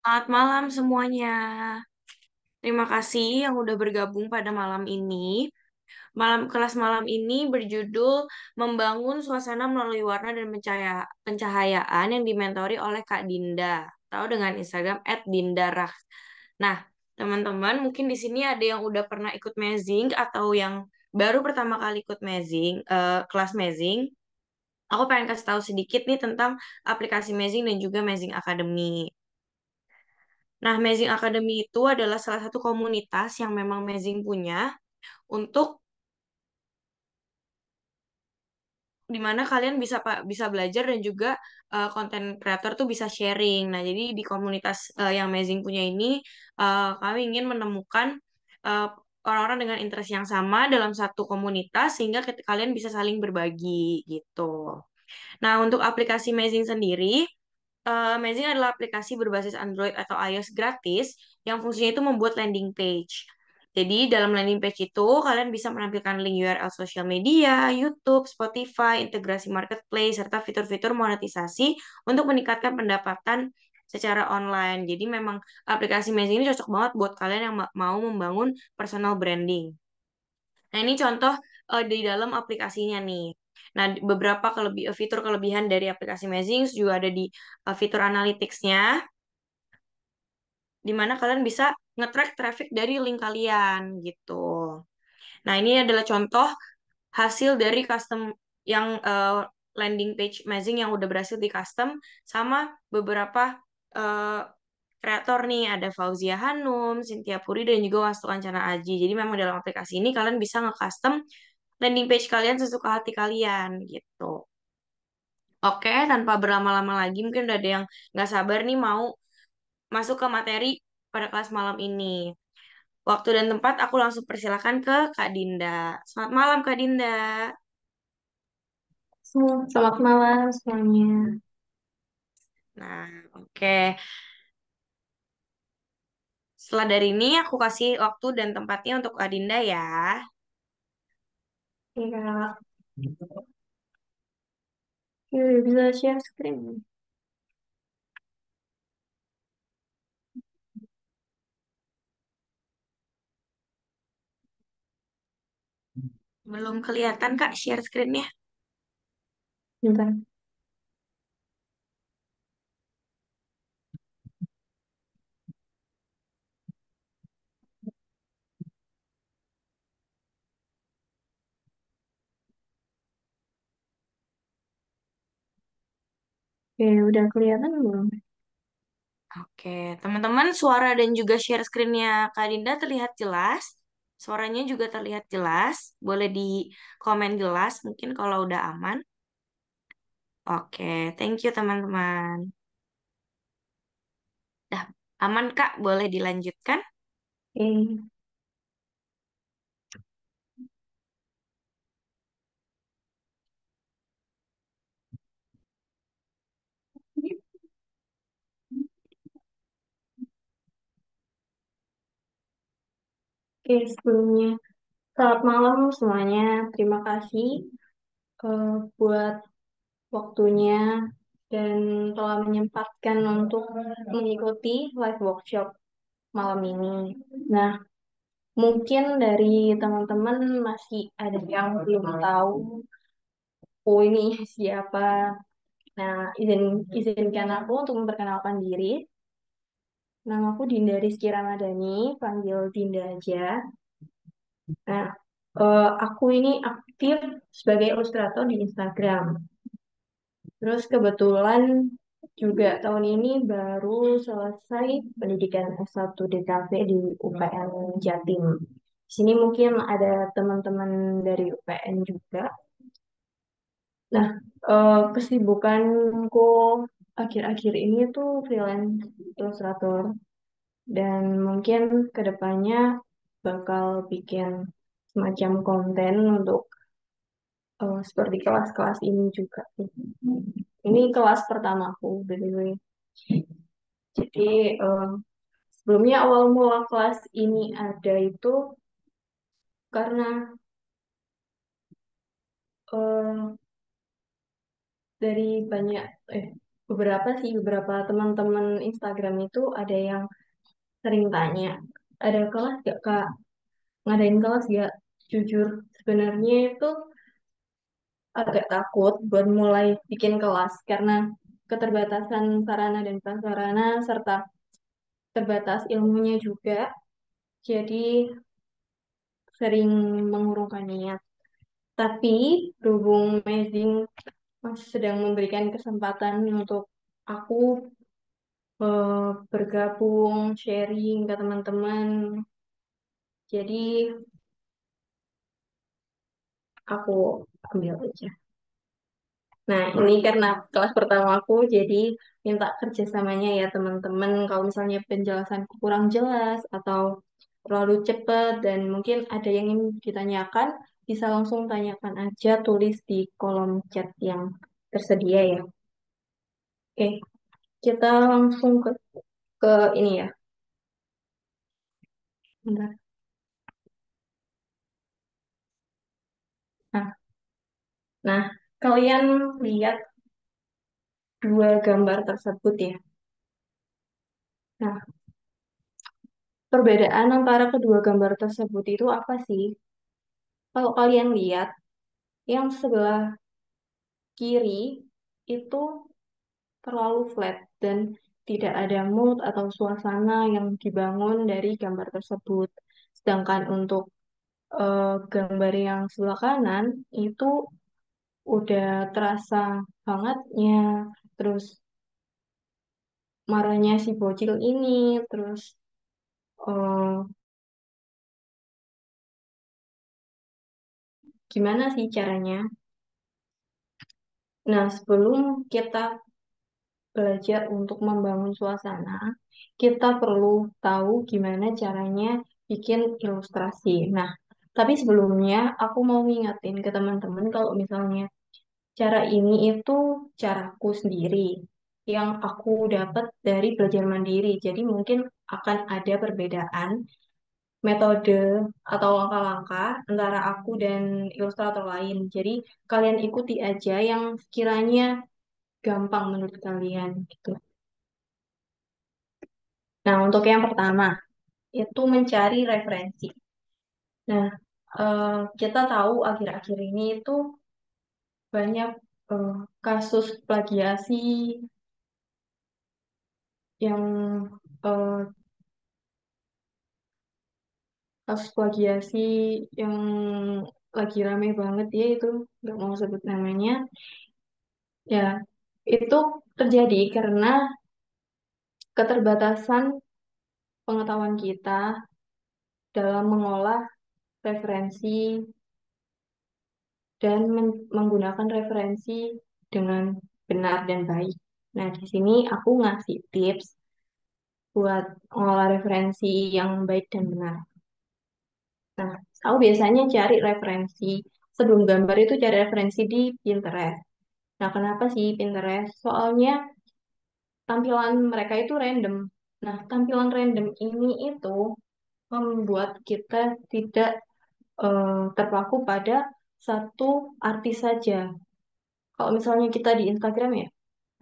Selamat malam semuanya. Terima kasih yang udah bergabung pada malam ini. Kelas malam ini berjudul Membangun Suasana Melalui Warna dan Pencahayaan yang dimentori oleh Kak Dinda. Tahu dengan Instagram @dindarah. Nah, teman-teman, mungkin di sini ada yang udah pernah ikut mazing atau yang baru pertama kali ikut mazing, kelas mazing. Aku pengen kasih tahu sedikit nih tentang aplikasi mazing dan juga Mazing Academy. Nah, Mazing Academy itu adalah salah satu komunitas yang memang Mazing punya untuk dimana kalian bisa belajar dan juga konten kreator tuh bisa sharing. Nah, jadi di komunitas yang Mazing punya ini kami ingin menemukan eh, orang-orang dengan interest yang sama dalam satu komunitas sehingga kalian bisa saling berbagi gitu. Nah, untuk aplikasi Mazing sendiri, Mazing adalah aplikasi berbasis Android atau iOS gratis yang fungsinya itu membuat landing page. Jadi dalam landing page itu kalian bisa menampilkan link URL sosial media, YouTube, Spotify, integrasi marketplace, serta fitur-fitur monetisasi untuk meningkatkan pendapatan secara online. Jadi memang aplikasi Mazing ini cocok banget buat kalian yang mau membangun personal branding. Nah, ini contoh di dalam aplikasinya nih. Nah, beberapa fitur kelebihan dari aplikasi Mazing juga ada di fitur analytics-nya, di mana kalian bisa nge-track traffic dari link kalian gitu. Nah, ini adalah contoh hasil dari custom yang landing page Mazing yang udah berhasil di custom sama beberapa eh, kreator nih, ada Fauzia Hanum, Cynthia Puri, dan juga Wastu Ancana Aji. Jadi memang dalam aplikasi ini kalian bisa nge-custom landing page kalian sesuka hati kalian gitu. Oke, tanpa berlama-lama lagi, mungkin udah ada yang nggak sabar nih mau masuk ke materi pada kelas malam ini. Waktu dan tempat aku langsung persilakan ke Kak Dinda. Selamat malam Kak Dinda. Selamat malam semuanya. Nah, oke. Setelah dari ini aku kasih waktu dan tempatnya untuk Kak Dinda ya. Ya, bisa share screen. Belum kelihatan Kak share screen-nya. Bentar. Oke, udah kelihatan belum? Oke, teman-teman, suara dan juga share screen-nya Kak Dinda terlihat jelas. Suaranya juga terlihat jelas. Boleh di komen jelas mungkin kalau udah aman. Oke, thank you teman-teman. Dah aman Kak, boleh dilanjutkan? Oke, oke sebelumnya. Selamat malam semuanya. Terima kasih buat waktunya dan telah menyempatkan untuk mengikuti live workshop malam ini. Nah, mungkin dari teman-teman masih ada yang belum tahu, oh ini siapa. Nah, izinkan aku untuk memperkenalkan diri. Nama aku Dinda Rizky Ramadhani, panggil Dinda aja. Nah, aku ini aktif sebagai ilustrator di Instagram. Terus kebetulan juga tahun ini baru selesai pendidikan S1 DKV di UPN Jatim. Di sini mungkin ada teman-teman dari UPN juga. Nah, kesibukanku akhir-akhir ini tuh freelance ilustrator. Dan mungkin kedepannya bakal bikin semacam konten untuk seperti kelas-kelas ini juga sih. Ini kelas pertamaku, by the way. Jadi sebelumnya awal mula kelas ini ada itu karena eh, dari banyak, beberapa teman-teman Instagram itu ada yang sering tanya, ada kelas gak Kak? Ngadain kelas gak? Jujur, sebenarnya itu agak takut buat mulai bikin kelas karena keterbatasan sarana dan prasarana serta terbatas ilmunya juga. Jadi sering mengurungkan niat. Tapi berhubung Amazing masih sedang memberikan kesempatan untuk aku bergabung, sharing ke teman-teman. Jadi aku ambil aja. Nah, ini karena kelas pertama aku, jadi minta kerjasamanya ya teman-teman. Kalau misalnya penjelasanku kurang jelas atau terlalu cepat dan mungkin ada yang ingin ditanyakan, bisa langsung tanyakan aja, tulis di kolom chat yang tersedia ya. Oke, kita langsung ke ini ya. Bentar. Nah, nah, kalian lihat dua gambar tersebut ya. Nah, perbedaan antara kedua gambar tersebut itu apa sih? Kalau kalian lihat, yang sebelah kiri itu terlalu flat dan tidak ada mood atau suasana yang dibangun dari gambar tersebut. Sedangkan untuk gambar yang sebelah kanan itu udah terasa hangatnya, terus marahnya si bocil ini, terus eh, gimana sih caranya? Nah, sebelum kita belajar untuk membangun suasana, kita perlu tahu gimana caranya bikin ilustrasi. Nah, tapi sebelumnya aku mau ngingetin ke teman-teman kalau misalnya cara ini itu caraku sendiri yang aku dapat dari belajar mandiri. Jadi mungkin akan ada perbedaan metode atau langkah-langkah antara aku dan ilustrator lain. Jadi kalian ikuti aja yang sekiranya gampang menurut kalian gitu. Nah, untuk yang pertama, itu mencari referensi. Nah, kita tahu akhir-akhir ini itu banyak eh, kasus plagiasi yang eh, kasus plagiasi yang lagi rame banget ya itu nggak mau sebut namanya. Ya, itu terjadi karena keterbatasan pengetahuan kita dalam mengolah referensi dan menggunakan referensi dengan benar dan baik. Nah, di sini aku ngasih tips buat mengolah referensi yang baik dan benar. Nah, aku biasanya cari referensi sebelum gambar itu cari referensi di Pinterest. Nah, kenapa sih Pinterest? Soalnya tampilan mereka itu random. Nah, tampilan random ini itu membuat kita tidak terpaku pada satu artis saja. Kalau misalnya kita di Instagram ya,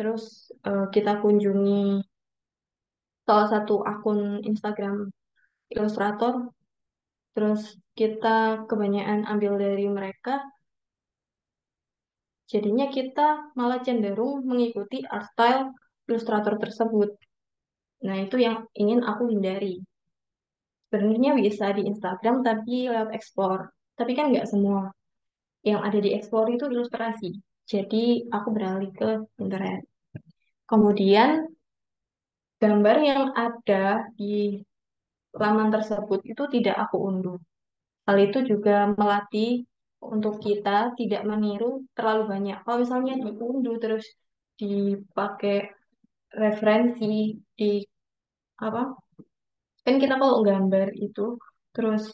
terus kita kunjungi salah satu akun Instagram ilustrator, terus kita kebanyakan ambil dari mereka, jadinya kita malah cenderung mengikuti art style ilustrator tersebut. Nah, itu yang ingin aku hindari. Sebenarnya bisa di Instagram tapi lewat explore. Tapi kan nggak semua yang ada di explore itu ilustrasi. Jadi aku beralih ke Pinterest. Kemudian gambar yang ada di laman tersebut itu tidak aku unduh. Hal itu juga melatih untuk kita tidak meniru terlalu banyak. Kalau misalnya diunduh terus dipakai referensi di apa? Kan kita kalau gambar itu terus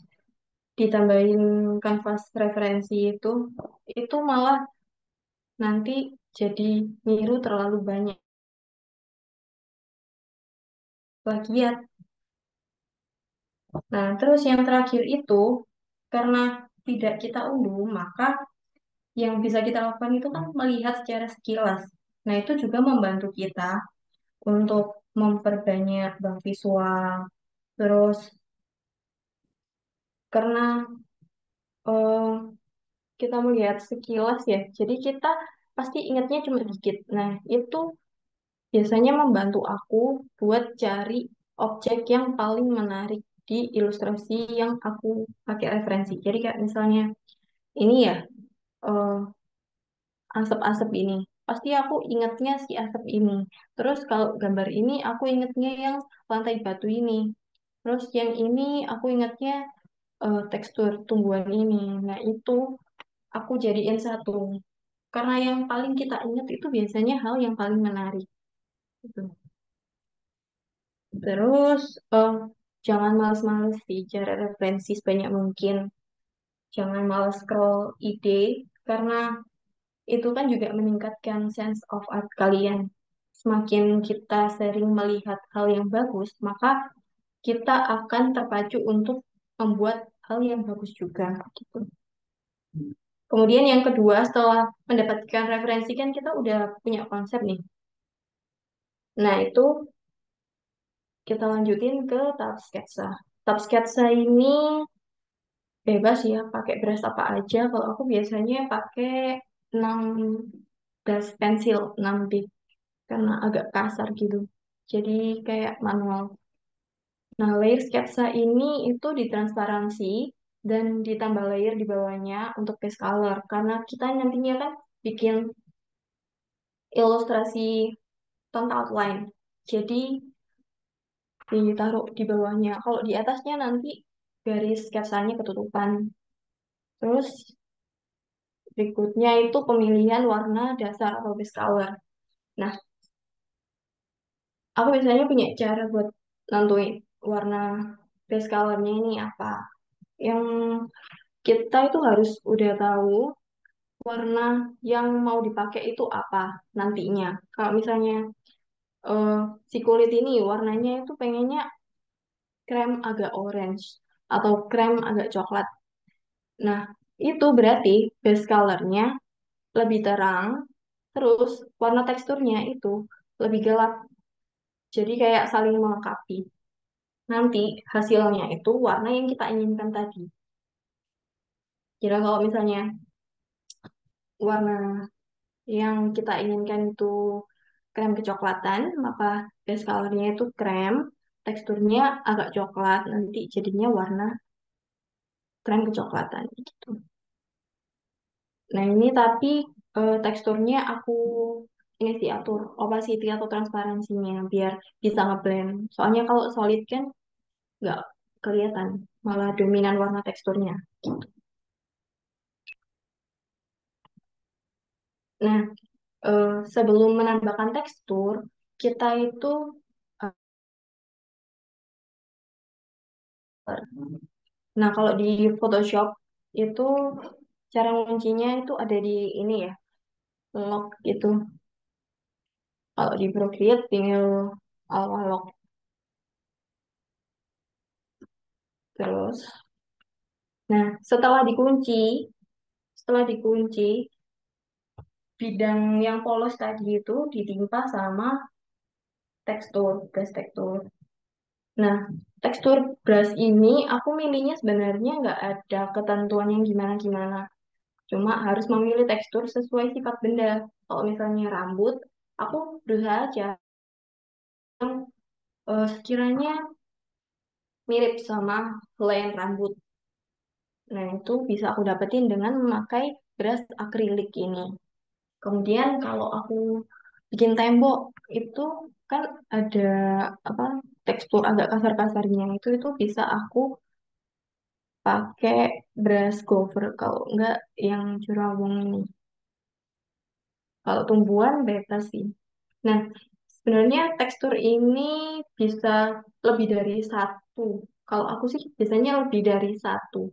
ditambahin kanvas referensi itu malah nanti jadi niru terlalu banyak plagiat. Nah, terus yang terakhir itu karena tidak kita unduh, maka yang bisa kita lakukan itu kan melihat secara sekilas. Nah, itu juga membantu kita untuk memperbanyak bank visual. Terus karena eh, kita melihat sekilas ya, jadi kita pasti ingatnya cuma dikit. Nah, itu biasanya membantu aku buat cari objek yang paling menarik di ilustrasi yang aku pakai referensi. Jadi kayak misalnya ini ya, eh, asap-asap ini. Pasti aku ingatnya si asap ini. Terus kalau gambar ini aku ingatnya yang lantai batu ini. Terus yang ini aku ingatnya tekstur tumbuhan ini. Nah, itu aku jadiin satu. Karena yang paling kita ingat itu biasanya hal yang paling menarik. Gitu. Terus eh, jangan males-males sih cari referensi sebanyak mungkin. Jangan males scroll ide karena itu kan juga meningkatkan sense of art kalian. Semakin kita sering melihat hal yang bagus, maka kita akan terpacu untuk membuat hal yang bagus juga. Gitu. Kemudian yang kedua, setelah mendapatkan referensi kan kita udah punya konsep nih. Nah, itu kita lanjutin ke tahap sketsa. Tahap sketsa ini bebas ya, pakai brush apa aja. Kalau aku biasanya pakai 6 brush pensil, 6B, karena agak kasar gitu. Jadi kayak manual. Nah, layer sketsa ini itu ditransparansi dan ditambah layer di bawahnya untuk base color. Karena kita nantinya kan bikin ilustrasi tone outline. Jadi ditaruh di bawahnya. Kalau di atasnya nanti garis sketsanya ketutupan. Terus berikutnya itu pemilihan warna dasar atau base color. Nah, aku biasanya punya cara buat nentuin warna base colornya ini apa. Yang kita itu harus udah tahu warna yang mau dipakai itu apa nantinya. Kalau misalnya eh, si kulit ini warnanya itu pengennya krem agak orange atau krem agak coklat. Nah, itu berarti base colornya lebih terang, terus warna teksturnya itu lebih gelap. Jadi kayak saling melengkapi. Nanti hasilnya itu warna yang kita inginkan tadi. Jadi kalau misalnya warna yang kita inginkan itu krem kecoklatan, maka base colornya itu krem, teksturnya agak coklat, nanti jadinya warna krem kecoklatan gitu. Nah ini tapi teksturnya aku ini sih atur opacity atau transparansinya biar bisa ngeblend. Soalnya kalau solid kan nggak kelihatan, malah dominan warna teksturnya. Nah, sebelum menambahkan tekstur, kita itu eh, nah kalau di Photoshop itu cara kuncinya itu ada di ini ya, lock gitu. Kalau di Procreate tinggal awal lock terus. Nah, setelah dikunci, bidang yang polos tadi itu ditimpa sama tekstur. Nah, tekstur brush ini aku milihnya sebenarnya nggak ada ketentuan yang gimana-gimana. Cuma harus memilih tekstur sesuai sifat benda. Kalau misalnya rambut, aku berusaha aja yang sekiranya mirip sama helaian rambut. Nah, itu bisa aku dapetin dengan memakai brush akrilik ini. Kemudian kalau aku bikin tembok itu kan ada apa tekstur agak kasar-kasarnya itu bisa aku pakai brush cover kalau enggak yang curawung ini. Kalau tumbuhan bebas sih. Nah, sebenarnya tekstur ini bisa lebih dari satu. Kalau aku sih biasanya lebih dari satu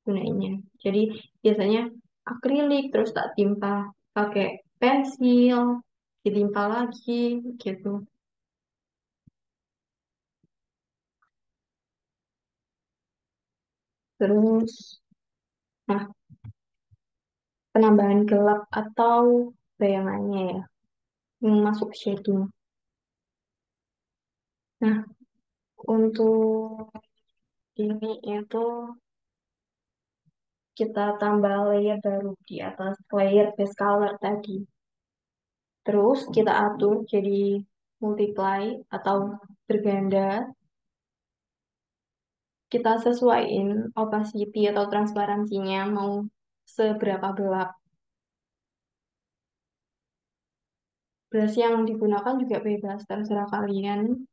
gunanya. Jadi biasanya akrilik terus tak timpa pakai pensil, ditimpa lagi gitu. Terus, nah penambahan gelap atau bayangannya ya. masuk shading. Nah, untuk ini itu kita tambah layer baru di atas layer base color tadi. Terus kita atur jadi multiply atau berganda. Kita sesuaiin opacity atau transparansinya mau seberapa gelap. Brush yang digunakan juga bebas, terserah kalian.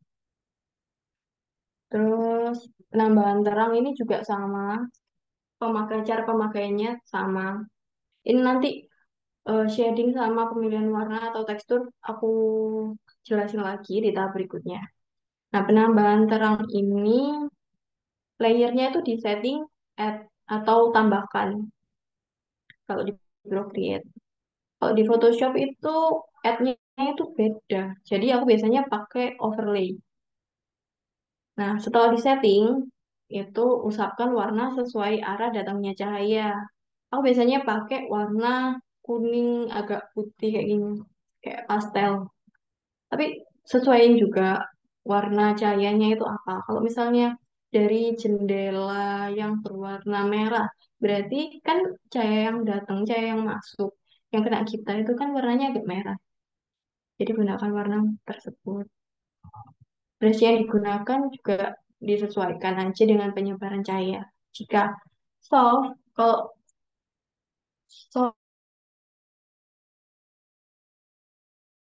Terus penambahan terang ini juga sama, cara pemakaiannya sama. Ini nanti shading sama pemilihan warna atau tekstur aku jelasin lagi di tahap berikutnya. Nah, penambahan terang ini layernya itu di setting add atau tambahkan kalau di Procreate. Kalau di Photoshop itu add-nya itu beda. Jadi aku biasanya pakai overlay. Nah, setelah di setting, itu usapkan warna sesuai arah datangnya cahaya. Aku biasanya pakai warna kuning agak putih kayak gini, kayak pastel. Tapi sesuaiin juga warna cahayanya itu apa. Kalau misalnya dari jendela yang berwarna merah, berarti kan cahaya yang datang, cahaya yang masuk, yang kena kita itu kan warnanya agak merah. Jadi gunakan warna tersebut. Brush yang digunakan juga disesuaikan aja dengan penyebaran cahaya. Jika soft, kalau soft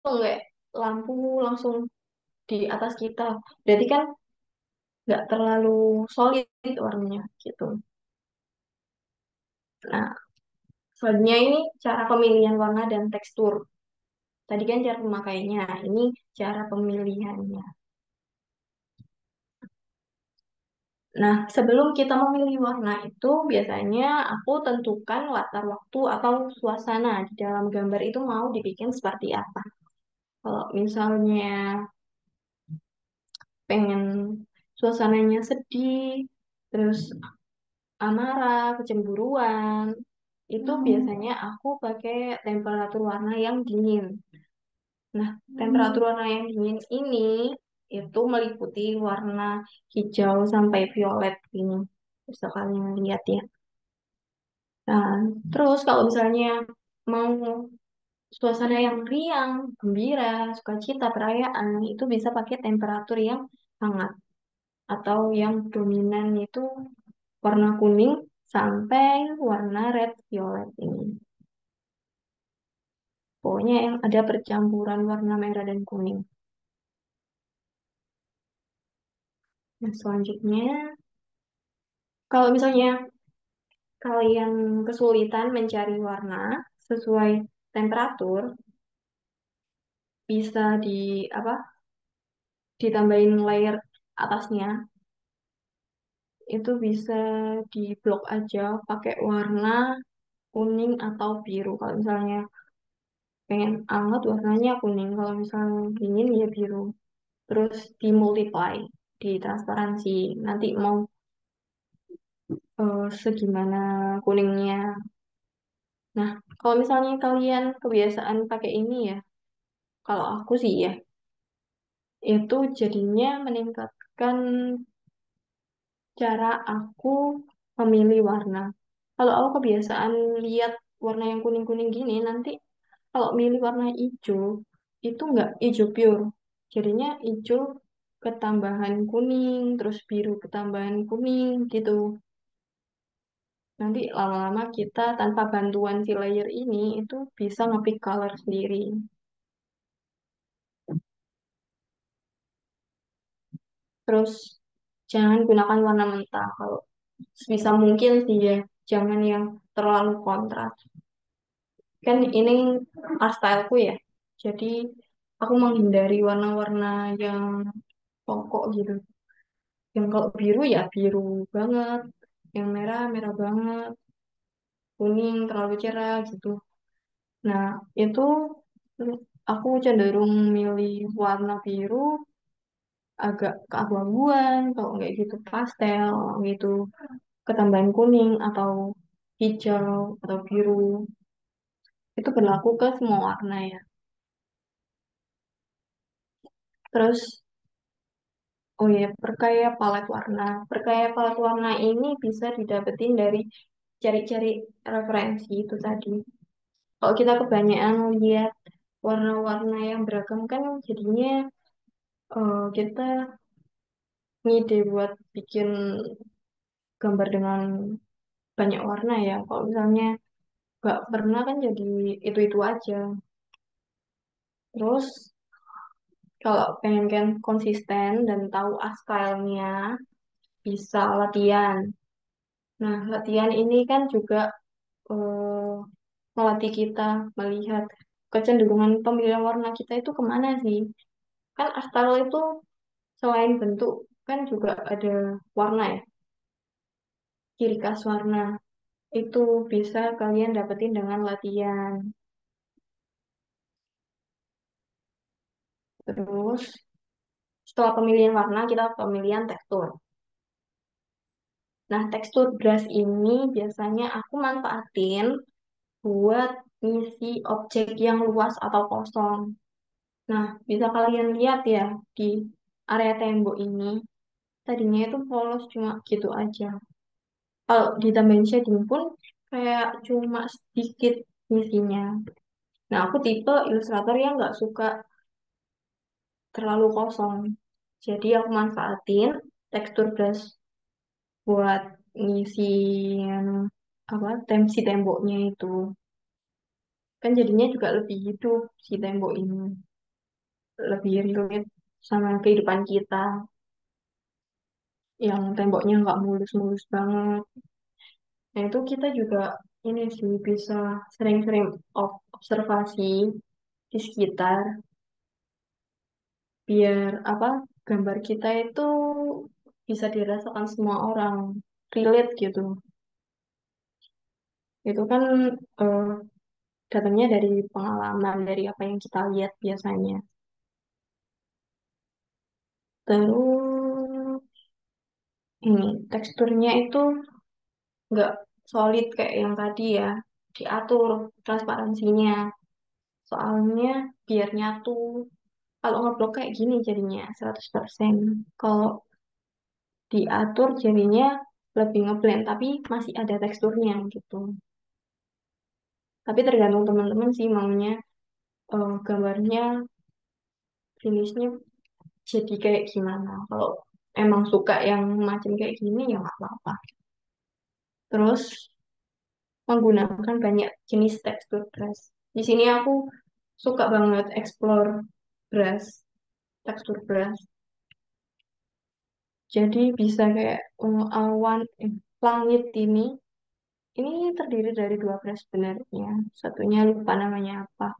nggak lampu langsung di atas kita, berarti kan nggak terlalu solid warnanya gitu. Nah, selanjutnya ini cara pemilihan warna dan tekstur. Tadi kan cara pemakainya, ini cara pemilihannya. Nah, sebelum kita memilih warna itu, biasanya aku tentukan latar waktu atau suasana di dalam gambar itu mau dibikin seperti apa. Kalau misalnya pengen suasananya sedih, terus amarah, kecemburuan, itu biasanya aku pakai temperatur warna yang dingin. Nah, temperatur warna yang dingin ini itu meliputi warna hijau sampai violet ini. Bisa kalian lihat ya. Nah, terus kalau misalnya mau suasana yang riang, gembira, sukacita, perayaan, itu bisa pakai temperatur yang hangat atau yang dominan itu warna kuning sampai warna red violet ini. Pokoknya yang ada percampuran warna merah dan kuning. Nah, selanjutnya, kalau misalnya kalian kesulitan mencari warna sesuai temperatur, bisa apa? Ditambahin layer atasnya. Itu bisa di blok aja pakai warna kuning atau biru. Kalau misalnya pengen anget warnanya kuning, kalau misalnya dingin ya biru. Terus di multiply, di transparansi. Nanti mau segimana kuningnya. Nah, kalau misalnya kalian kebiasaan pakai ini ya, kalau aku sih ya, itu jadinya meningkatkan cara aku memilih warna. Kalau aku kebiasaan lihat warna yang kuning-kuning gini, nanti kalau milih warna hijau, itu nggak hijau pure. Jadinya hijau ketambahan kuning, terus biru ketambahan kuning gitu. Nanti lama-lama kita tanpa bantuan si layer ini, itu bisa ngepick color sendiri. Terus jangan gunakan warna mentah. Kalau sebisa mungkin sih ya, jangan yang terlalu kontras. Kan ini art styleku ya. Jadi aku menghindari warna-warna yang pokok gitu. Yang kalau biru ya biru banget, yang merah merah banget, kuning terlalu cerah gitu. Nah, itu aku cenderung milih warna biru agak keabu-abuan, kalau nggak gitu pastel gitu, ketambahan kuning atau hijau atau biru. Itu berlaku ke semua warna ya. Terus, oh ya, perkaya palet warna. Perkaya palet warna ini bisa didapetin dari cari-cari referensi itu tadi. Kalau kita kebanyakan lihat warna-warna yang beragam kan jadinya kita ngide buat bikin gambar dengan banyak warna ya. Kalau misalnya nggak pernah kan jadi itu-itu aja. Terus kalau pengen kan konsisten dan tahu stylenya bisa latihan. Nah, latihan ini kan juga eh, melatih kita melihat kecenderungan pemilihan warna kita itu kemana sih. Kan style itu selain bentuk kan juga ada warna ya, ciri khas warna. Itu bisa kalian dapetin dengan latihan. Terus setelah pemilihan warna, kita pemilihan tekstur. Nah, tekstur brush ini biasanya aku manfaatin buat ngisi objek yang luas atau kosong. Nah, bisa kalian lihat ya di area tembok ini, tadinya itu polos cuma gitu aja. Kalau ditambahin shading pun kayak cuma sedikit ngisinya. Nah, aku tipe ilustrator yang nggak suka terlalu kosong. Jadi aku manfaatin tekstur brush buat ngisi apa si temboknya itu. Kan jadinya juga lebih hidup si tembok ini, lebih relate sama kehidupan kita yang temboknya nggak mulus-mulus banget. Nah itu kita juga ini sih bisa sering-sering observasi di sekitar biar apa gambar kita itu bisa dirasakan semua orang, relate gitu. Itu kan eh, datangnya dari pengalaman, dari apa yang kita lihat biasanya. Terus ini teksturnya itu nggak solid kayak yang tadi ya. Diatur transparansinya. Soalnya biar nyatu. Kalau ngeblok kayak gini jadinya 100%. Kalau diatur jadinya lebih ngeblend tapi masih ada teksturnya gitu. Tapi tergantung teman-teman sih maunya gambarnya finishnya jadi kayak gimana. Kalau emang suka yang macam kayak gini ya nggak apa-apa. Terus menggunakan banyak jenis tekstur brush. Di sini aku suka banget explore brush, tekstur brush. Jadi bisa kayak awan, langit ini terdiri dari dua brush sebenarnya. Satunya lupa namanya apa.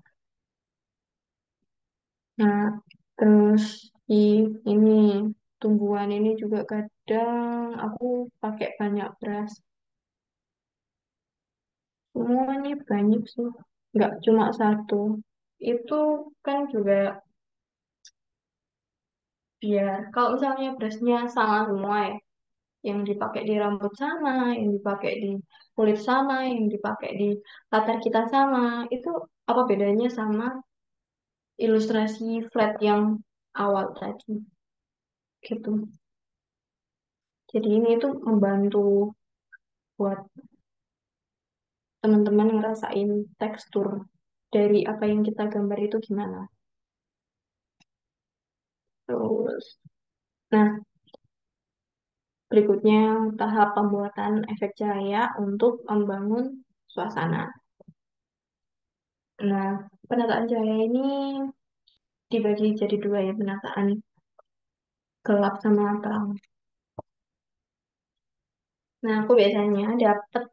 Nah, terus di ini tumbuhan ini juga kadang aku pakai banyak brush. Semuanya banyak sih, nggak cuma satu. Itu kan juga biar kalau misalnya brushnya sama semua ya, yang dipakai di rambut sama, yang dipakai di kulit sama, yang dipakai di latar kita sama, itu apa bedanya sama ilustrasi flat yang awal tadi gitu. Jadi ini tuh membantu buat teman-teman ngerasain tekstur dari apa yang kita gambar itu gimana. Terus, nah berikutnya tahap pembuatan efek cahaya untuk membangun suasana. Nah, penataan cahaya ini dibagi jadi dua ya, penataan gelap sama terang. Nah, aku biasanya dapat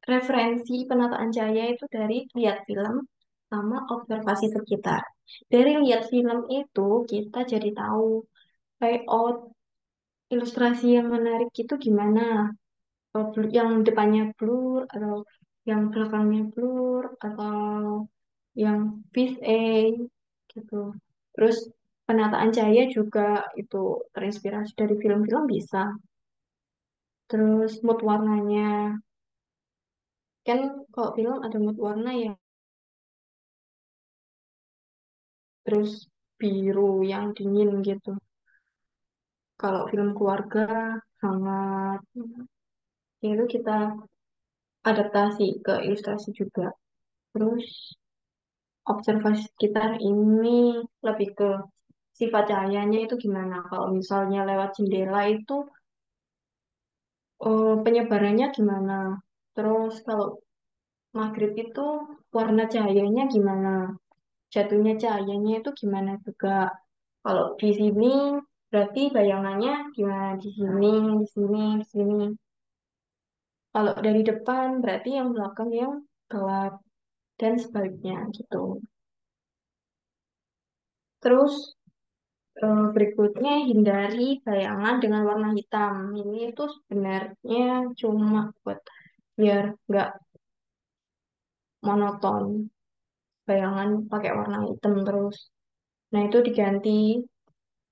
referensi penataan cahaya itu dari lihat film sama observasi sekitar. Dari lihat film itu kita jadi tahu layout ilustrasi yang menarik itu gimana. Yang depannya blur atau yang belakangnya blur atau yang fish eye gitu. Terus penataan cahaya juga itu terinspirasi dari film-film bisa. Terus mood warnanya. Kan kalau film ada mood warna ya. Terus biru yang dingin gitu. Kalau film keluarga hangat. Itu kita adaptasi ke ilustrasi juga. Terus observasi sekitar ini lebih ke sifat cahayanya itu gimana. Kalau misalnya lewat jendela itu penyebarannya gimana. Terus kalau maghrib itu warna cahayanya gimana. Jatuhnya cahayanya itu gimana juga. Kalau di sini berarti bayangannya gimana di sini, di sini, di sini. Kalau dari depan berarti yang belakang yang gelap dan sebaliknya gitu. Terus berikutnya hindari bayangan dengan warna hitam. Ini itu sebenarnya cuma buat biar nggak monoton. Bayangan pakai warna hitam terus. Nah itu diganti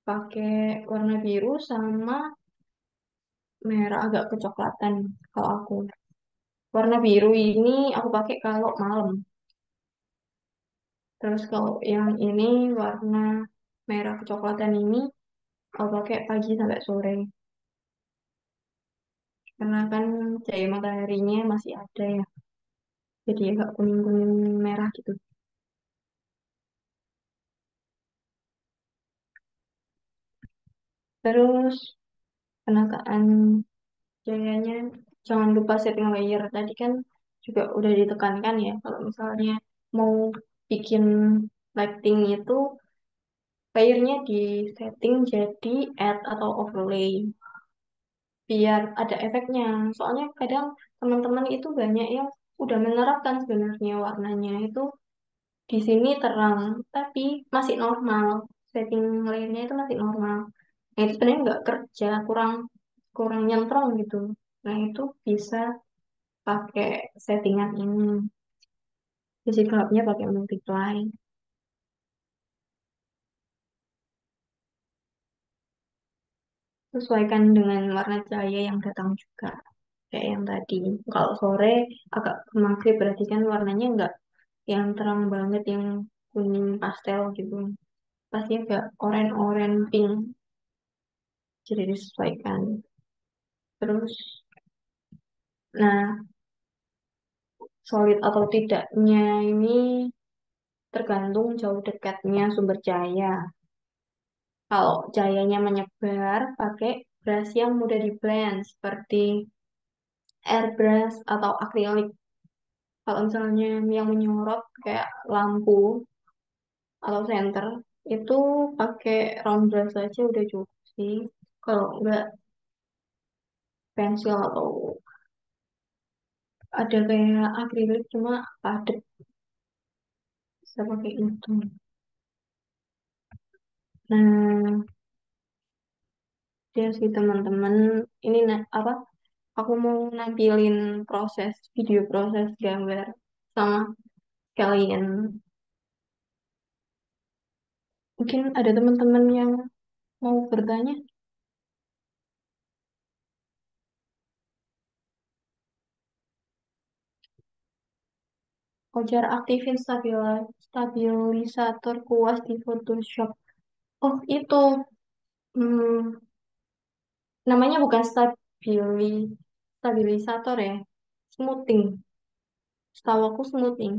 pakai warna biru sama merah agak kecoklatan kalau aku. Warna biru ini aku pakai kalau malam. Terus kalau yang ini warna merah kecoklatan ini aku pakai pagi sampai sore. Karena kan cahaya mataharinya masih ada ya. Jadi agak kuning-kuning merah gitu. Terus penataan cahayanya jangan lupa setting layer. Tadi kan juga udah ditekankan ya. Kalau misalnya mau bikin lighting itu layernya di setting jadi add atau overlay. Biar ada efeknya. Soalnya kadang teman-teman itu banyak yang udah menerapkan sebenarnya warnanya itu di sini terang, tapi masih normal. Setting layernya itu masih normal. Nah, itu sebenarnya nggak kerja, kurang kurang nyentrong gitu. Nah, itu bisa pakai settingan ini. Sisi gelapnya pakai multiply. Sesuaikan dengan warna cahaya yang datang juga. Kayak yang tadi. Kalau sore agak ke maghrib berarti kan warnanya nggak yang terang banget, yang kuning pastel gitu. Pasti agak oranye-oranye pink. Jadi disesuaikan. Terus, nah, solid atau tidaknya ini tergantung jauh dekatnya sumber cahaya. Kalau cahayanya menyebar, pakai brush yang mudah di blend seperti airbrush atau akrilik. Kalau misalnya yang menyorot kayak lampu atau senter, itu pakai round brush aja udah cukup sih. Kalau nggak pensil atau ada kayak akrilik cuma padat, bisa pakai itu. Nah, dia sih teman-teman ini apa? Aku mau nampilin proses video proses gambar sama kalian. Mungkin ada teman-teman yang mau bertanya. Oh, cara aktifin stabilisator kuas di Photoshop. Oh, itu hmm, namanya bukan stabilisator ya. Smoothing. Setahu aku smoothing.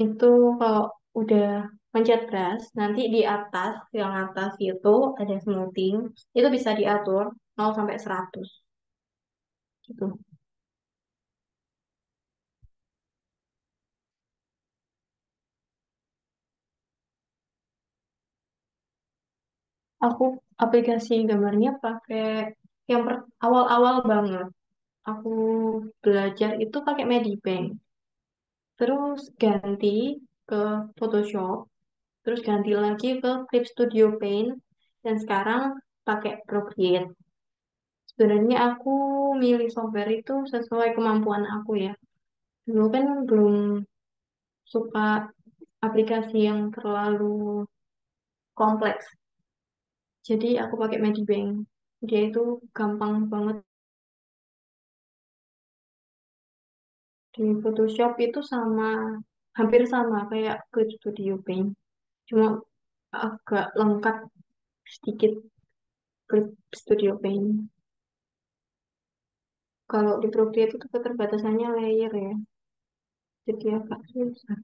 Itu kalau udah pencet brush, nanti di atas, yang atas itu ada smoothing. Itu bisa diatur 0 sampai 100 gitu. Aku aplikasi gambarnya pakai yang awal-awal banget. Aku belajar itu pakai Medibank. Terus ganti ke Photoshop. Terus ganti lagi ke Clip Studio Paint. Dan sekarang pakai Procreate. Sebenarnya aku milih software itu sesuai kemampuan aku ya. Dulu kan belum suka aplikasi yang terlalu kompleks. Jadi aku pakai Medibank. Dia itu gampang banget di Photoshop itu sama hampir sama kayak Clip Studio Paint. Cuma agak lengkap sedikit Clip Studio Paint. Kalau di Procreate itu keterbatasannya layer ya, jadi agak susah.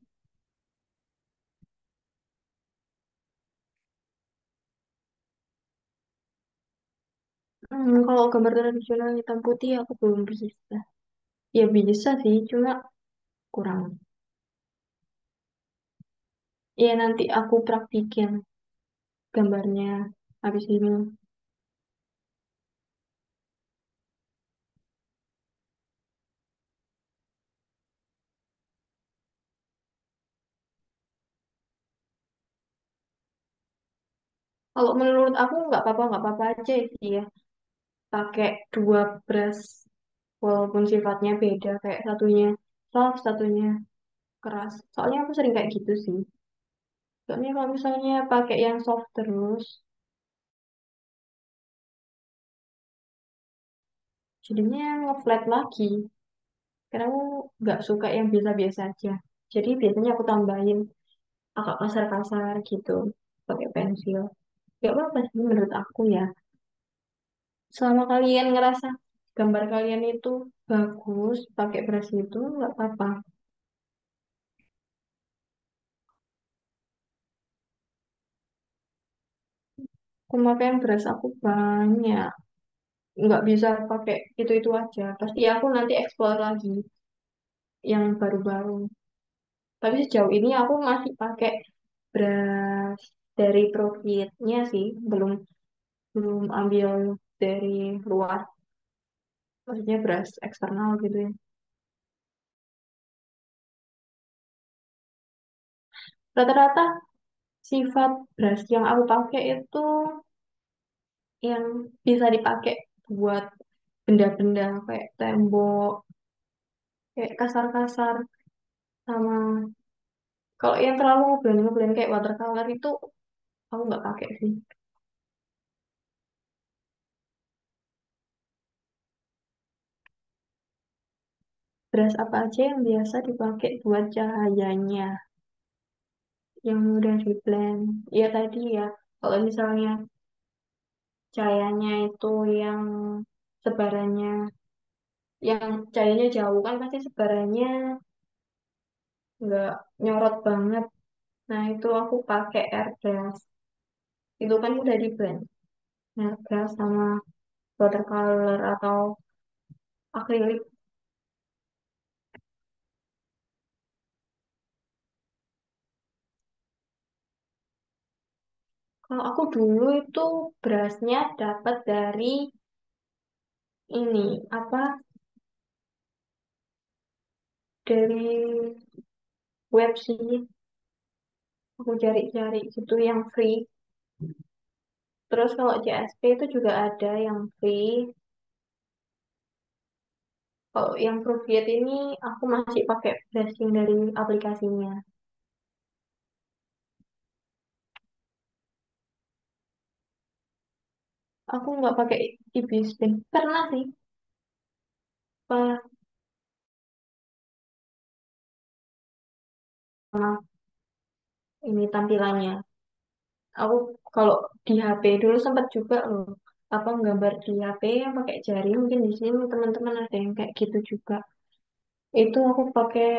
Kalau gambar tradisional hitam putih aku belum bisa. Ya bisa sih, cuma kurang. Ya nanti aku praktikin gambarnya habis ini. Kalau menurut aku nggak apa-apa aja sih ya. Pakai dua brush walaupun sifatnya beda, kayak satunya soft, satunya keras. Soalnya aku sering kayak gitu sih. Soalnya kalau misalnya pakai yang soft terus, jadinya nge-flat lagi. Karena aku nggak suka yang biasa-biasa aja. Jadi biasanya aku tambahin agak kasar-kasar gitu pakai pensil. Gak apa-apa sih menurut aku ya. Selama kalian ngerasa gambar kalian itu bagus pakai brush itu nggak apa-apa. Pemakaian brush aku banyak. Nggak bisa pakai itu-itu aja. Pasti aku nanti explore lagi yang baru-baru. Tapi sejauh ini aku masih pakai brush dari Procreate-nya sih. Belum belum ambil dari luar. Maksudnya brush eksternal gitu ya. Rata-rata sifat brush yang aku pakai itu yang bisa dipakai buat benda-benda kayak tembok, kayak kasar-kasar, sama kalau yang terlalu ngeblend-ngeblend kayak watercolor itu aku nggak pakai sih. Brush apa aja yang biasa dipakai buat cahayanya, yang mudah di blend. Ya tadi ya, kalau misalnya cahayanya itu yang sebarannya, yang cahayanya jauh kan pasti sebarannya nggak nyorot banget. Nah itu aku pakai airbrush. Itu kan mudah di blend. Airbrush sama watercolor atau akrilik. Kalau aku dulu itu brushnya dapat dari ini apa dari web sih. Aku cari-cari gitu yang free. Terus kalau CSP itu juga ada yang free. Kalau yang Procreate ini aku masih pakai brushing dari aplikasinya. Aku nggak pakai Ibispen. Pernah sih, pas sama ini tampilannya. Aku kalau di HP dulu sempat juga loh. Apa nggambar di HP yang pakai jari. Mungkin di sini teman-teman ada yang kayak gitu juga. Itu aku pakai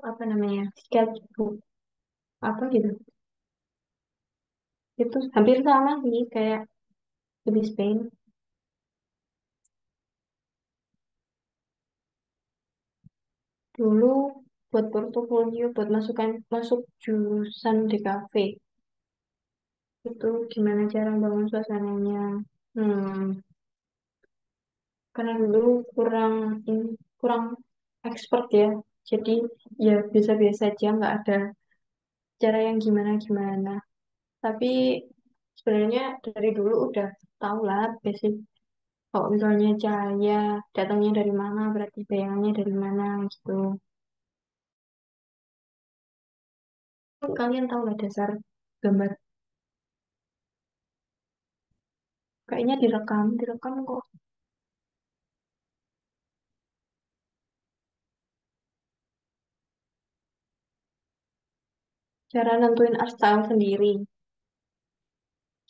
apa namanya sketchbook apa gitu. Itu hampir sama sih kayak Ibispen. Dulu buat portofolio, buat masuk jurusan di kafe. Itu gimana cara bangun suasananya. Hmm, karena dulu kurang expert ya. Jadi ya biasa-biasa aja, nggak ada cara yang gimana-gimana. Tapi sebenarnya dari dulu udah tahu lah basic. Kalau misalnya cahaya datangnya dari mana, berarti bayangannya dari mana gitu. Kalian tahu lah dasar gambar. Kayaknya direkam kok. Cara nentuin art style sendiri.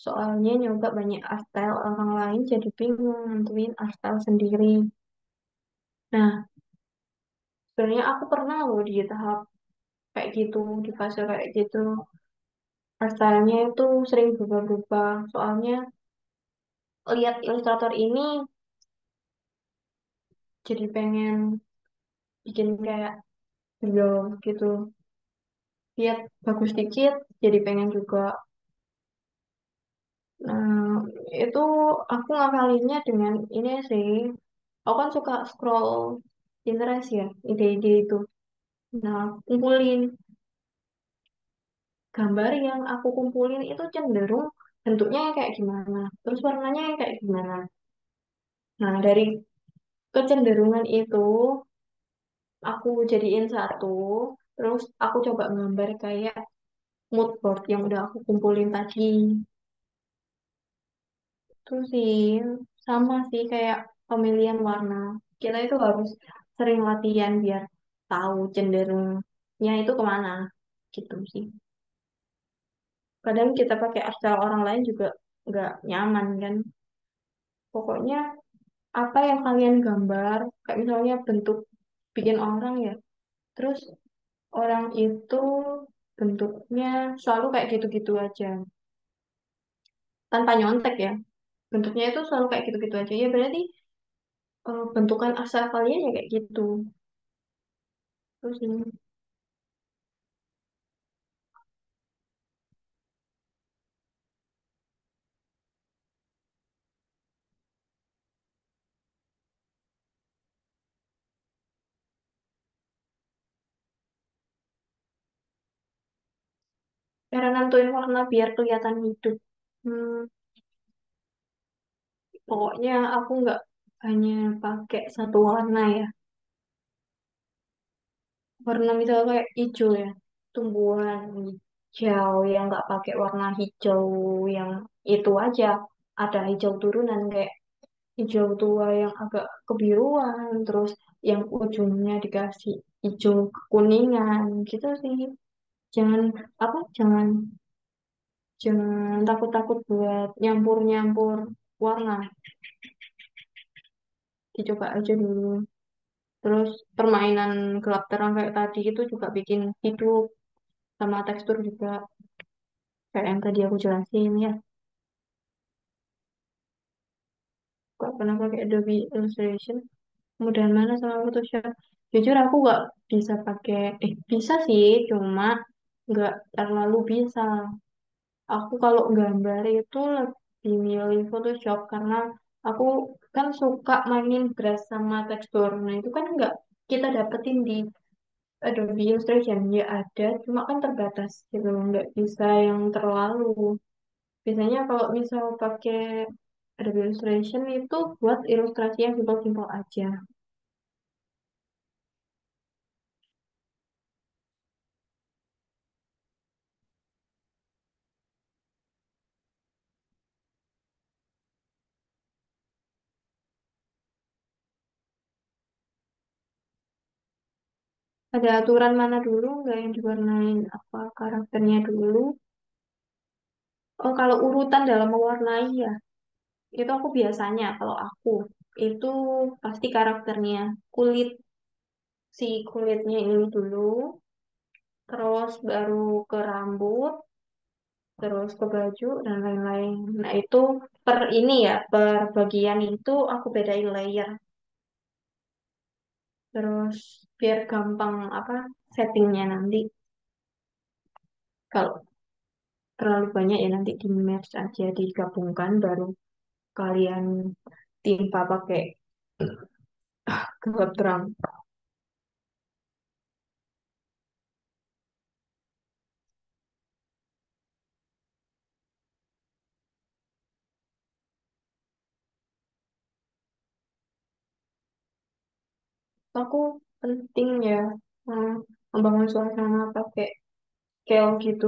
Soalnya nyoba banyak art style orang lain jadi bingung nentuin art style sendiri. Nah, sebenarnya aku pernah loh di tahap kayak gitu, di fase kayak gitu. Art style-nya itu sering berubah-ubah. Soalnya lihat ilustrator ini jadi pengen bikin kayak beliau gitu. Lihat bagus dikit jadi pengen juga. Nah, itu aku ngakalinnya dengan ini sih. Aku kan suka scroll Pinterest ya, ide-ide itu. Nah, kumpulin gambar yang aku kumpulin itu cenderung bentuknya kayak gimana, terus warnanya yang kayak gimana. Nah, dari kecenderungan itu aku jadiin satu, terus aku coba gambar kayak mood board yang udah aku kumpulin tadi. Itu sih sama sih kayak pemilihan warna. Kita itu harus sering latihan biar tahu cenderungnya itu kemana gitu sih. Kadang kita pakai asal orang lain juga nggak nyaman kan. Pokoknya apa yang kalian gambar, kayak misalnya bentuk bikin orang ya. Terus orang itu bentuknya selalu kayak gitu-gitu aja, tanpa nyontek ya. Bentuknya itu selalu kayak gitu-gitu aja. Ya berarti bentukan asal kalian ya kayak gitu. Terus ini cara nentuin warna biar kelihatan hidup. Hmm, pokoknya aku nggak hanya pakai satu warna ya. Warna misalnya kayak hijau ya, tumbuhan hijau yang nggak pakai warna hijau yang itu aja. Ada hijau turunan kayak hijau tua yang agak kebiruan, terus yang ujungnya dikasih hijau kekuningan gitu sih. Jangan apa? Jangan takut-takut buat nyampur-nyampur warna. Dicoba aja dulu. Terus permainan gelap terang kayak tadi itu juga bikin hidup sama tekstur juga kayak yang tadi aku jelasin ya. Gak pernah pakai Adobe Illustration. Kemudian mana sama Photoshop? Jujur aku gak bisa pakai, bisa sih, cuma nggak terlalu bisa. Aku kalau gambar itu lebih milih Photoshop karena aku kan suka mainin brush sama tekstur. Nah itu kan nggak kita dapetin di Adobe Illustration. Ya ada, cuma kan terbatas gitu, nggak bisa yang terlalu. Biasanya kalau misal pakai Adobe Illustration itu buat ilustrasi yang simpel-simpel aja. Ada aturan mana dulu nggak yang diwarnain apa karakternya dulu? Oh, kalau urutan dalam mewarnai ya, itu aku biasanya kalau aku itu pasti karakternya kulit si kulitnya ini dulu, terus baru ke rambut, terus ke baju dan lain-lain. Nah itu per ini ya per bagian itu aku bedain layer, terus biar gampang apa settingnya nanti. Kalau terlalu banyak ya nanti di merge aja digabungkan baru kalian timpa pakai gelap terang. Aku penting ya eh, membangun suasana pakai scale gitu.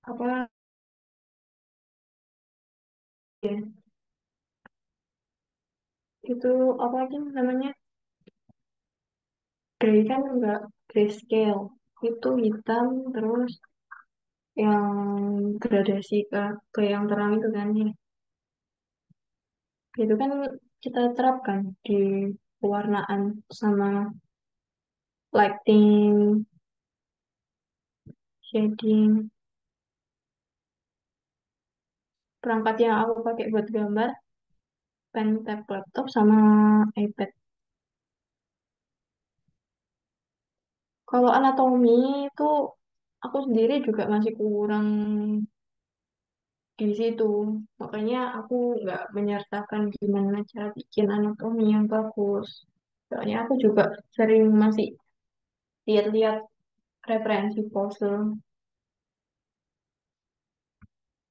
Apa ya? Itu apa aja namanya? Grey kan enggak grayscale. Itu hitam terus yang gradasi ke yang terang itu kan ya. Itu kan kita terapkan di pewarnaan sama lighting, shading. Perangkat yang aku pakai buat gambar, pen, tab laptop sama iPad. Kalau anatomi itu aku sendiri juga masih kurang di situ. Makanya aku nggak menyertakan gimana cara bikin anatomi yang bagus. Soalnya aku juga sering masih lihat-lihat referensi pose.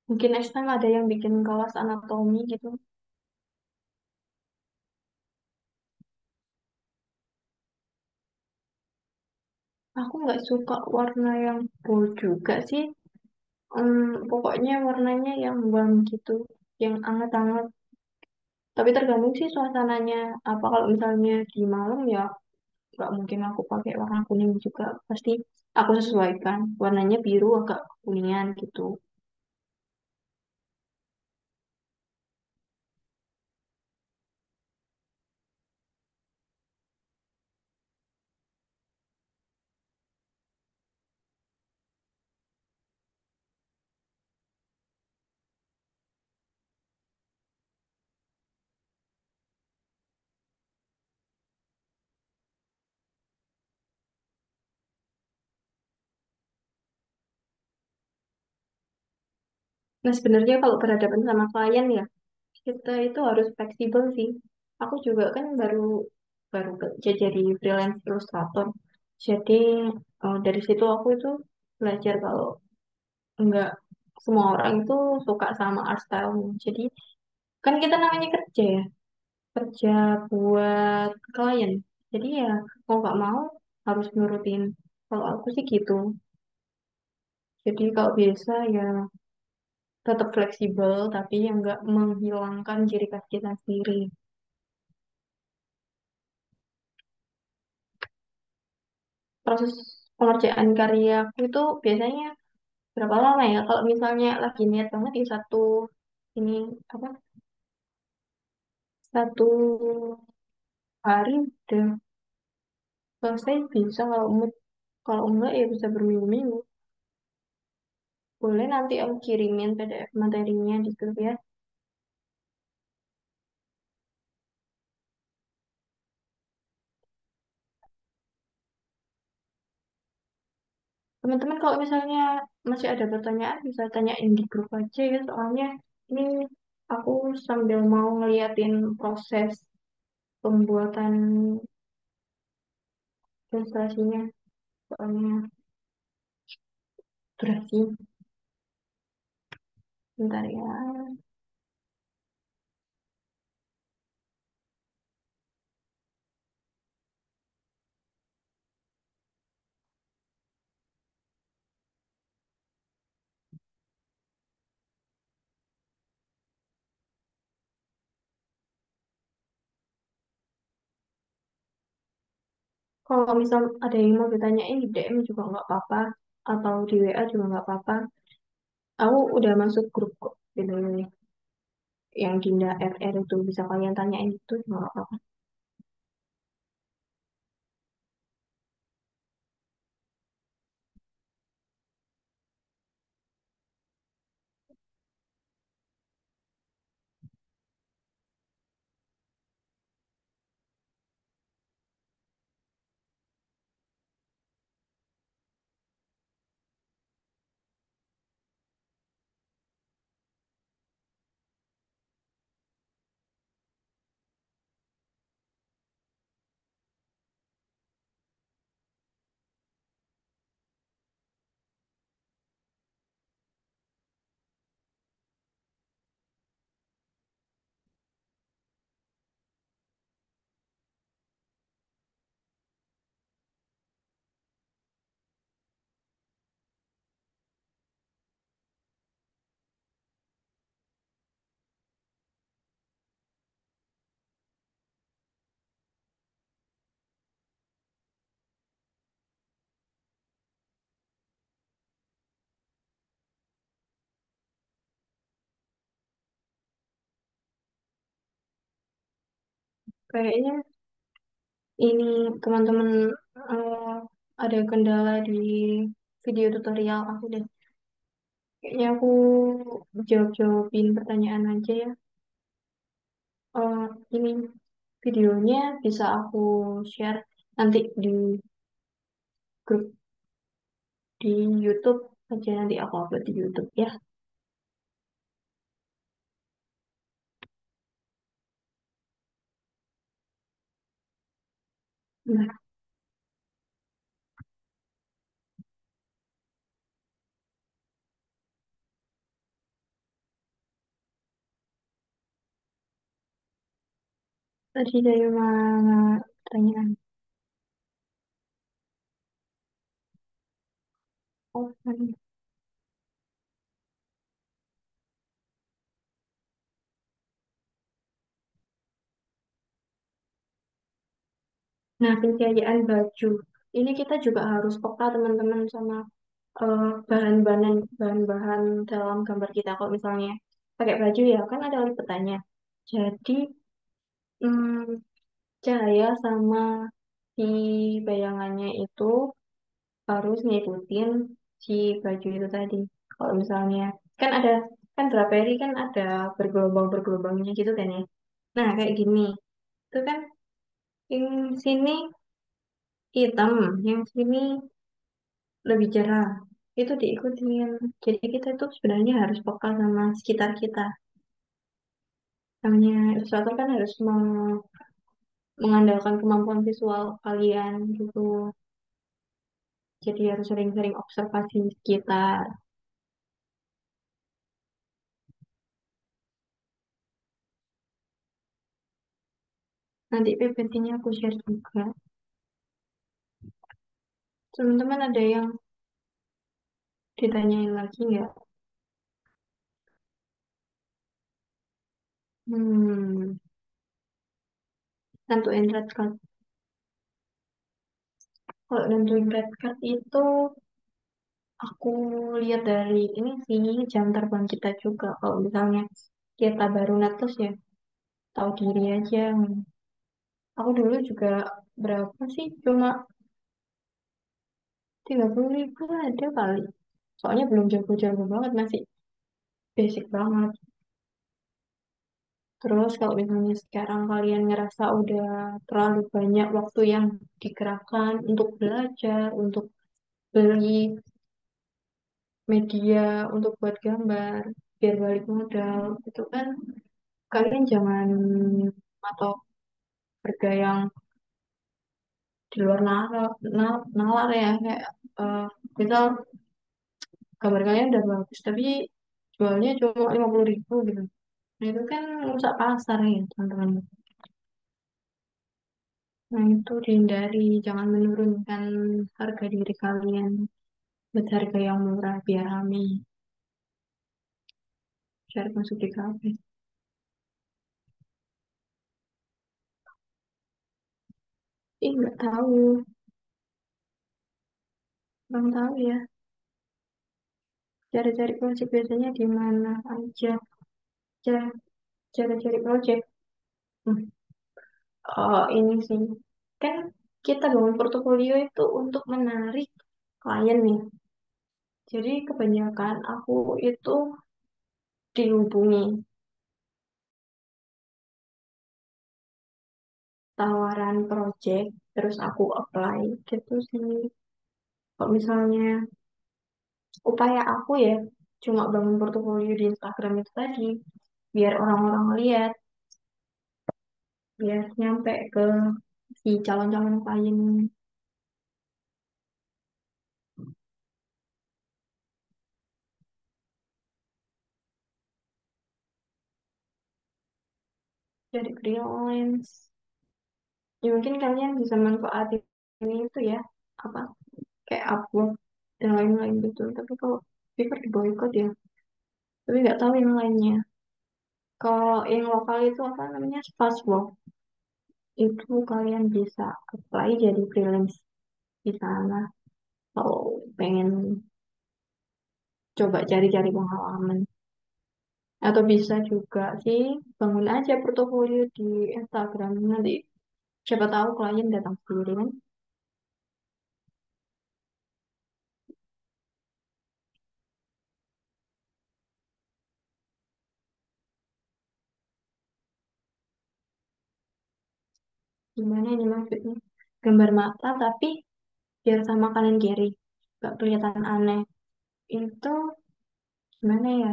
Mungkin next time ada yang bikin kelas anatomi gitu. Aku nggak suka warna yang bold juga sih. Pokoknya warnanya yang warm gitu, yang anget-anget. Tapi tergantung sih suasananya. Apa kalau misalnya di malam ya nggak mungkin aku pakai warna kuning juga. Pasti aku sesuaikan. Warnanya biru agak kuningan gitu. Nah sebenarnya kalau berhadapan sama klien ya kita itu harus fleksibel sih. Aku juga kan baru baru kerja jadi freelance ilustrator. Jadi dari situ aku itu belajar kalau enggak semua orang itu suka sama art style. Jadi kan kita namanya kerja ya, kerja buat klien. Jadi ya mau nggak mau harus nurutin. Kalau aku sih gitu. Jadi kalau biasa ya tetap fleksibel tapi yang nggak menghilangkan ciri khas kita sendiri. Proses pengerjaan karya aku itu biasanya berapa lama ya? Kalau misalnya lagi niat banget di satu ini apa satu hari udah selesai bisa kalau mood kalau enggak ya bisa berminggu-minggu. Boleh nanti aku kirimin PDF materinya di grup ya. Teman-teman kalau misalnya masih ada pertanyaan bisa tanyain di grup aja ya. Soalnya ini aku sambil mau ngeliatin proses pembuatan ilustrasinya. Soalnya durasi. Bentar ya. Kalau misal ada yang mau ditanyain di DM juga nggak apa-apa. Atau di WA juga nggak apa-apa. Aku udah masuk grup kok. Gitu, yang Dinda FR itu bisa kalian tanyain itu juga nggak apa-apa. Kayaknya ini teman-teman eh, ada kendala di video tutorial aku deh. Kayaknya aku jawab-jawabin pertanyaan aja ya. Eh, ini videonya bisa aku share nanti di grup di YouTube aja, nanti aku upload di YouTube ya. Nah, tadi dari mana pertanyaan? Oh, nah, pencarian baju. Ini kita juga harus peka teman-teman sama bahan-bahan dalam gambar kita. Kalau misalnya pakai baju ya kan ada lipetannya. Jadi cahaya sama si bayangannya itu harus ngikutin si baju itu tadi. Kalau misalnya kan ada kan draperi kan ada bergelombang-bergelombangnya gitu kan ya. Nah, kayak gini. Itu kan yang sini hitam, yang sini lebih cerah. Itu diikutin. Jadi kita tuh sebenarnya harus peka sama sekitar kita. Namanya ilustrator kan harus mengandalkan kemampuan visual kalian gitu. Jadi harus sering-sering observasi sekitar. Nanti PPT-nya aku share juga. Teman-teman ada yang ditanyain lagi nggak? Hmm, nentuin red card. Kalau nentuin red card itu aku lihat dari ini sih jam terbang kita juga. Kalau misalnya kita baru netes ya, tahu diri aja. Aku dulu juga berapa sih? Cuma 30.000 ada kali. Soalnya belum jago-jago banget, masih basic banget. Terus kalau misalnya sekarang kalian ngerasa udah terlalu banyak waktu yang dikerahkan untuk belajar, untuk beli media, untuk buat gambar, biar balik modal, itu kan kalian jangan atau harga yang di luar nalar ya, kayak eh, misal gambar kalian udah bagus, tapi jualnya cuma 50.000 gitu. Nah, itu kan rusak pasar ya, teman-teman. Nah, itu dihindari, jangan menurunkan harga diri kalian buat harga yang murah biar rame, biar masuk di kafe. Ih, nggak tahu, belum tahu ya. Cara cari project biasanya di mana aja? Cara, cara cari project. Hmm. Oh, ini sih. Kan kita bangun portofolio itu untuk menarik klien nih. Jadi kebanyakan aku itu dihubungi tawaran project, terus aku apply gitu sih. Kalau misalnya upaya aku ya, cuma bangun portofolio di Instagram itu tadi, biar orang-orang lihat, biar nyampe ke si calon-calon klien dari freelance. Ya mungkin kalian bisa manfaatin ini itu ya, apa, kayak Upwork dan lain-lain gitu. Tapi kalau Fiverr di boycott ya, tapi nggak tahu yang lainnya. Kalau yang lokal itu apa namanya, Fastwork, itu kalian bisa apply jadi freelance di sana. Kalau pengen coba cari-cari pengalaman. Atau bisa juga sih bangun aja portofolio di Instagram nanti siapa tahu klien datang sendiri kan. Gimana ini maksudnya? Gambar mata tapi biar sama kanan kiri. Gak kelihatan aneh. Itu gimana ya?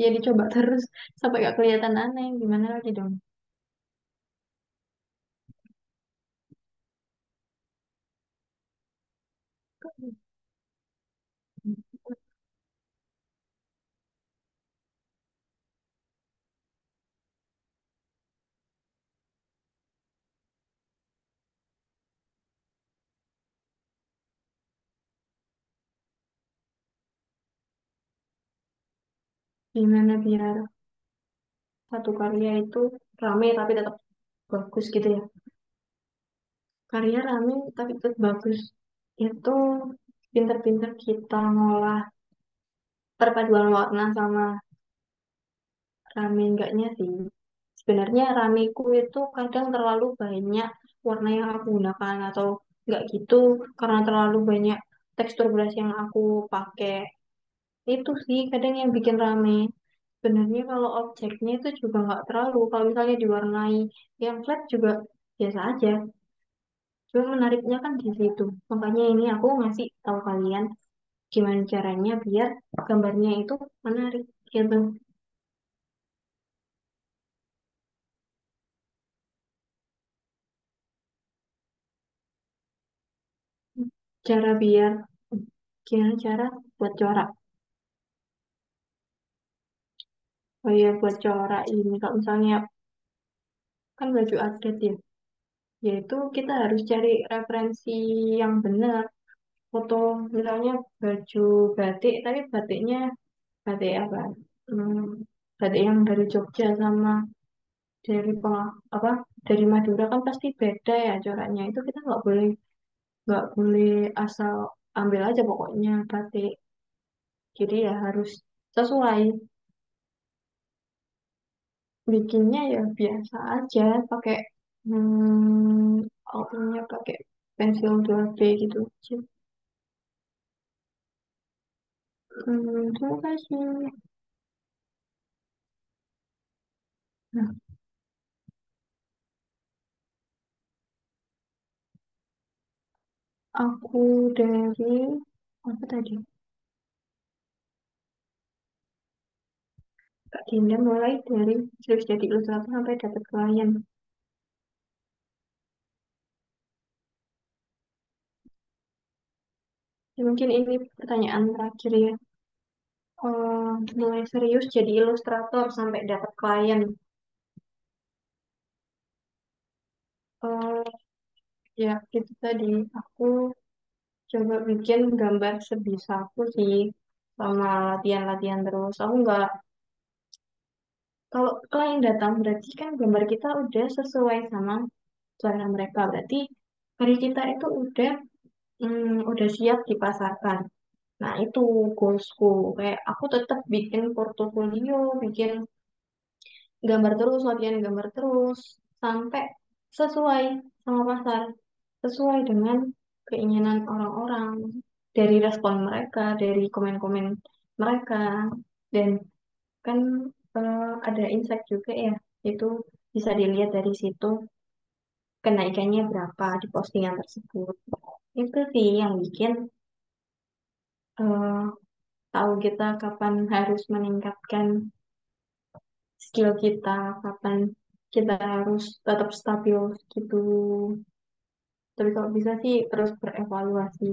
Ya dicoba terus sampai gak kelihatan aneh. Gimana lagi dong? Gimana biar satu karya itu rame tapi tetap bagus gitu ya. Karya rame tapi tetap bagus. Itu pinter-pinter kita ngolah perpaduan warna sama rame enggaknya sih. Sebenarnya rameku itu kadang terlalu banyak warna yang aku gunakan atau enggak gitu karena terlalu banyak tekstur brush yang aku pakai. Itu sih kadang yang bikin rame. Sebenarnya kalau objeknya itu juga nggak terlalu. Kalau misalnya diwarnai yang flat juga biasa aja. Cuma menariknya kan di situ. Makanya ini aku ngasih tahu kalian gimana caranya biar gambarnya itu menarik gitu. Cara biar gimana cara buat corak. Oh iya buat corak ini kalau misalnya kan baju adat ya. Yaitu kita harus cari referensi yang benar. Foto misalnya baju batik tapi batiknya batik apa? Hmm, batik yang dari Jogja sama dari apa dari Madura kan pasti beda ya coraknya. Itu kita nggak boleh asal ambil aja pokoknya batik. Jadi ya harus sesuai. Bikinnya ya biasa aja pakai outline pakai pensil 2B gitu aja. Terima kasih. Nah, aku dari apa tadi? Kak Dinda mulai dari terus jadi ilustrator sampai dapat klien. Ya, mungkin ini pertanyaan terakhir ya. Mulai serius jadi ilustrator sampai dapat klien. Eh, ya itu tadi aku coba bikin gambar sebisa aku sih sama latihan-latihan terus. Aku nggak kalau klien datang berarti kan gambar kita udah sesuai sama selera mereka. Berarti karya kita itu udah siap dipasarkan. Nah, itu goalsku. Kayak aku tetap bikin portofolio, bikin gambar terus, latihan gambar terus, sampai sesuai sama pasar, sesuai dengan keinginan orang-orang, dari respon mereka, dari komen-komen mereka, dan kan ada insight juga ya, itu bisa dilihat dari situ kenaikannya berapa di postingan tersebut. Itu sih yang bikin eh, tahu kita kapan harus meningkatkan skill kita, kapan kita harus tetap stabil gitu. Tapi kalau bisa sih terus berevaluasi.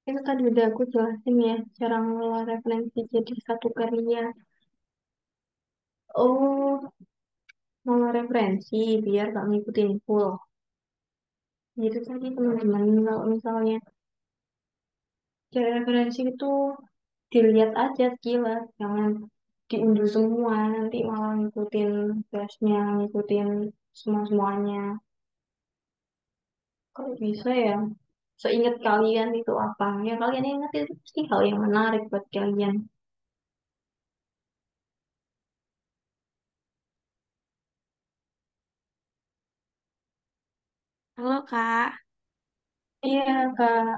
Itu tadi udah aku jelasin ya, cara ngelola referensi jadi satu karya. Oh, mau referensi biar gak ngikutin full. Gitu tadi teman-teman, kalau misalnya cari referensi itu dilihat aja sekilas, jangan diunduh semua, nanti malah ngikutin flashnya, ngikutin semua-semuanya. Kalau bisa ya, seingat kalian itu apa? Ya kalian ingat itu pasti hal yang menarik buat kalian. Halo Kak. Iya, Kak.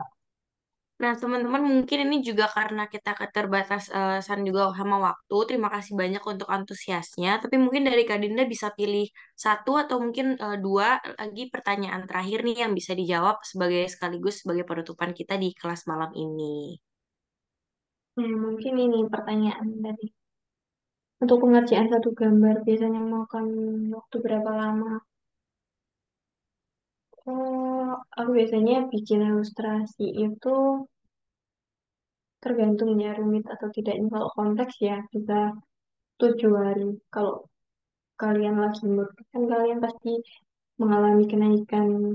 Nah, teman-teman mungkin ini juga karena kita keterbatasan juga sama waktu. Terima kasih banyak untuk antusiasnya. Tapi mungkin dari Kak Dinda bisa pilih satu atau mungkin dua lagi pertanyaan terakhir nih yang bisa dijawab sebagai sekaligus sebagai penutupan kita di kelas malam ini. Mungkin ini pertanyaan tadi. Untuk pengerjaan satu gambar biasanya makan waktu berapa lama? Oh, aku biasanya bikin ilustrasi itu tergantung ya rumit atau tidaknya. Kalau kompleks ya bisa 7 hari. Kalau kalian lagi mood, kan kalian pasti mengalami kenaikan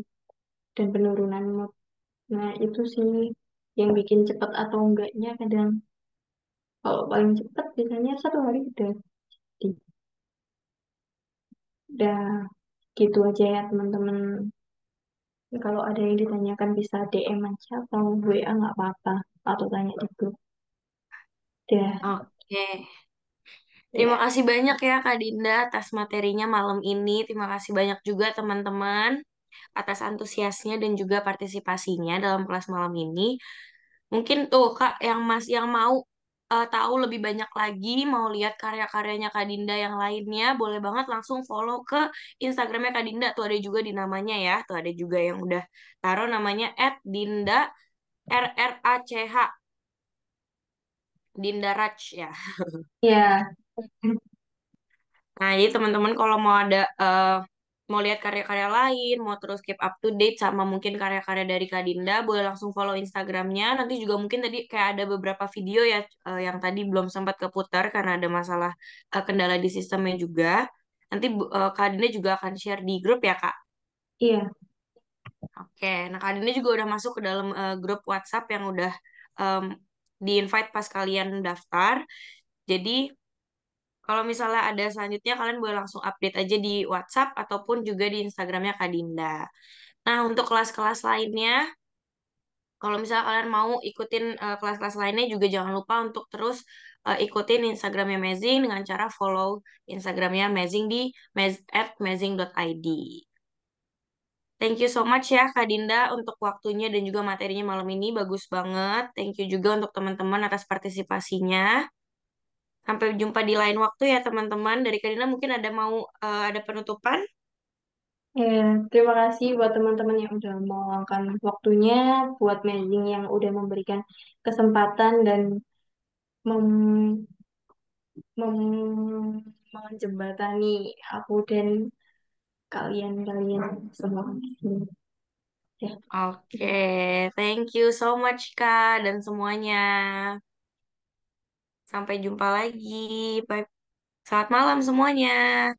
dan penurunan mood. Nah, itu sih yang bikin cepat atau enggaknya kadang. Kalau paling cepat biasanya 1 hari udah gitu aja ya teman-teman. Kalau ada yang ditanyakan bisa DM aja atau WA nggak apa-apa. Atau tanya di grup. Udah, Oke. Terima ya. kasih banyak ya Kak Dinda atas materinya malam ini. Terima kasih banyak juga teman-teman atas antusiasnya dan juga partisipasinya dalam kelas malam ini. Mungkin tuh Kak yang mau tahu lebih banyak lagi, mau lihat karya-karyanya Kak Dinda yang lainnya, boleh banget langsung follow ke Instagramnya Kak Dinda. Tuh ada juga di namanya ya. Tuh ada juga yang udah taruh namanya @dinda_rrach Dinda Rach ya. Ya, Nah, jadi teman-teman kalau mau ada mau lihat karya-karya lain, mau terus keep up to date sama mungkin karya-karya dari Kak Dinda, boleh langsung follow Instagramnya. Nanti juga mungkin tadi kayak ada beberapa video ya yang tadi belum sempat keputar karena ada masalah kendala di sistemnya juga. Nanti Kak Dinda juga akan share di grup ya, Kak. iya. Oke, nah Kak Dinda juga udah masuk ke dalam grup WhatsApp yang udah em, di-invite pas kalian daftar. Jadi kalau misalnya ada selanjutnya, kalian boleh langsung update aja di WhatsApp ataupun juga di Instagramnya Kak Dinda. Nah, untuk kelas-kelas lainnya, kalau misalnya kalian mau ikutin kelas-kelas lainnya, juga jangan lupa untuk terus ikutin Instagramnya Amazing dengan cara follow Instagramnya Amazing di @mazing.id. Thank you so much ya Kak Dinda untuk waktunya dan juga materinya malam ini. Bagus banget. Thank you juga untuk teman-teman atas partisipasinya. Sampai jumpa di lain waktu ya teman-teman. Dari Karina mungkin ada penutupan? Terima kasih buat teman-teman yang udah meluangkan waktunya, buat Mejing yang udah memberikan kesempatan dan mem, mem, menjembatani aku dan kalian-kalian semua. Ya. Oke, thank you so much Kak dan semuanya. Sampai jumpa lagi. Bye. Selamat malam semuanya.